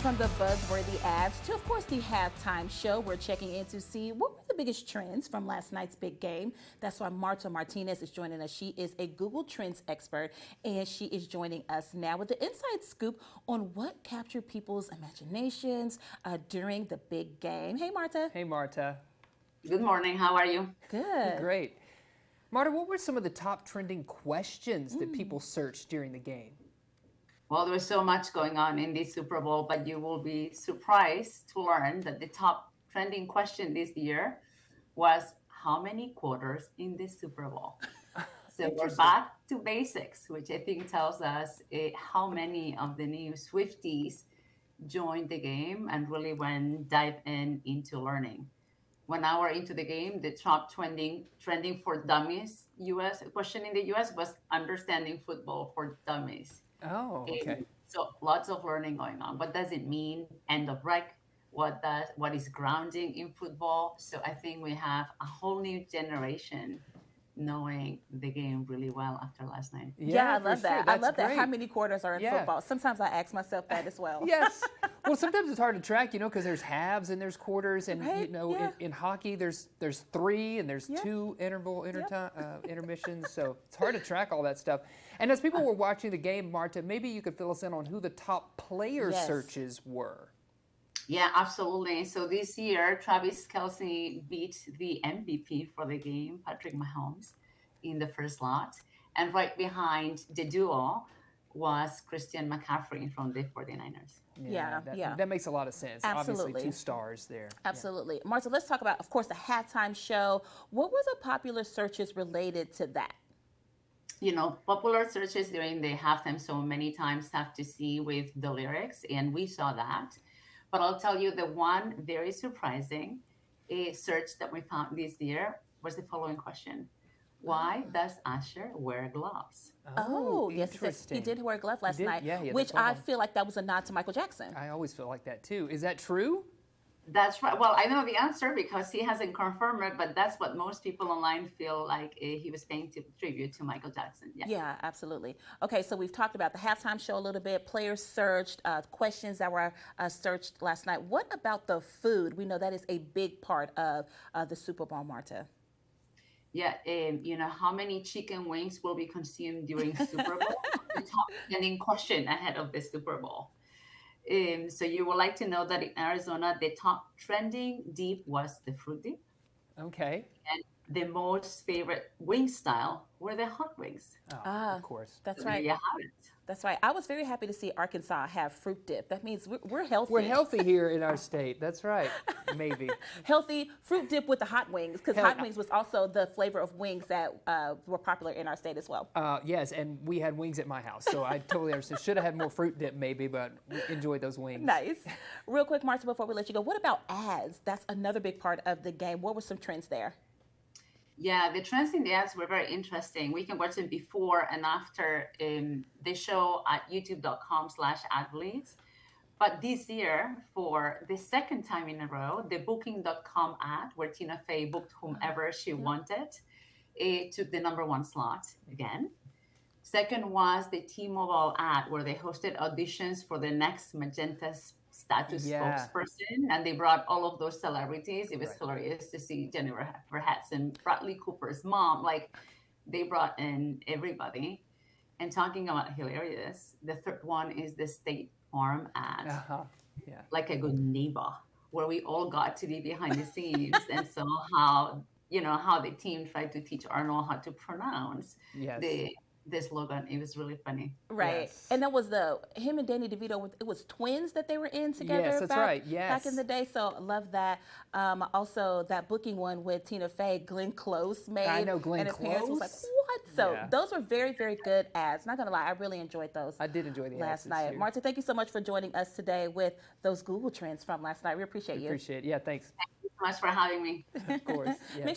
From the buzzworthy ads to, of course, the halftime show, we're checking in to see what were the biggest trends from last night's big game. That's why Marta Martinez is joining us. She is a Google Trends expert, and she is joining us now with the inside scoop on what captured people's imaginations during the big game. Hey, Marta. Hey, Marta. Good morning. How are you? Good. Great. Marta, what were some of the top trending questions that people searched during the game? Well, there was so much going on in the Super Bowl, but you will be surprised to learn that the top trending question this year was how many quarters in the Super Bowl? So we're back to basics, which I think tells us how many of the new Swifties joined the game and really went dive into learning. 1 hour into the game, the top trending for dummies US question in the US was understanding football for dummies. Oh, okay. So lots of learning going on. What does it mean? End of rec. What is grounding in football? So I think we have a whole new generation knowing the game really well after last night. Yeah, I for love sure. that. I That's love that. great. How many quarters are in Yeah. football? Sometimes I ask myself that as well. Yes. Well, sometimes it's hard to track, because there's halves and there's quarters, and Right, yeah. in hockey there's three and there's Yep. two intermissions, so it's hard to track all that stuff. And as people were watching the game, Marta, maybe you could fill us in on who the top player Yes. searches were. Yeah, absolutely. So this year, Travis Kelce beat the MVP for the game, Patrick Mahomes, in the first slot. And right behind the duo was Christian McCaffrey from the 49ers. Yeah, yeah. That makes a lot of sense. Obviously, Absolutely. two stars there. Absolutely. Marta, let's talk about, of course, the halftime show. What were the popular searches related to that? Popular searches during the halftime show many times have to see with the lyrics, and we saw that. But I'll tell you the one very surprising search that we found this year was the following question. Why does Usher wear gloves? Oh, yes, he interesting. did wear a glove last did? night, Yeah, he had the which glove I on. feel like that was a nod to Michael Jackson. I always feel like that too. Is that true? That's right. Well, I know the answer because he hasn't confirmed it, but that's what most people online feel like he was paying tribute to Michael Jackson. Yeah. Yeah, absolutely. Okay, so we've talked about the halftime show a little bit, players searched, questions that were searched last night. What about the food? We know that is a big part of the Super Bowl, Marta. Yeah, how many chicken wings will be consumed during Super Bowl? The top trending question ahead of the Super Bowl. So you would like to know that in Arizona, the top trending dip was the fruit dip, Okay. and the most favorite wing style were the hot wings. Oh, Ah, of course. That's So there right. you have it. That's right. I was very happy to see Arkansas have fruit dip. That means we're healthy. We're healthy here in our state. That's right. Maybe. Healthy fruit dip with the hot wings, because hot wings was also the flavor of wings that were popular in our state as well. Yes, and we had wings at my house, so I totally understand. Should have had more fruit dip maybe, but we enjoyed those wings. Nice. Real quick, Marta, before we let you go, what about ads? That's another big part of the game. What were some trends there? Yeah, the trends in the ads were very interesting. We can watch them before and after the show at youtube.com/adbleeds. But this year, for the second time in a row, the Booking.com ad, where Tina Fey booked whomever she wanted, it took the #1 slot again. Second was the T-Mobile ad, where they hosted auditions for the next Magenta status Yeah. spokesperson, and they brought all of those celebrities. It was Right. hilarious to see Jennifer Hudson, Bradley Cooper's mom. Like, they brought in everybody. And talking about hilarious, the third one is the State Farm ad, Uh-huh. Yeah. like a good neighbor, where we all got to be behind the scenes and saw how the team tried to teach Arnold how to pronounce Yes. the slogan. It was really funny. Right. Yes. And that was him and Danny DeVito, it was twins that they were in together Yes, that's right. Yes. back in the day. So I love that. Also, that booking one with Tina Fey, Glenn Close made. I know Glenn and his parents was like, Close. what? So Yeah. those were very, very good ads. Not going to lie, I really enjoyed those. I did enjoy the ads last this night. year. Marta, thank you so much for joining us today with those Google trends from last night. We appreciate you. Appreciate it. Yeah, thanks. Thank you so much for having me. Of course. Yeah. Make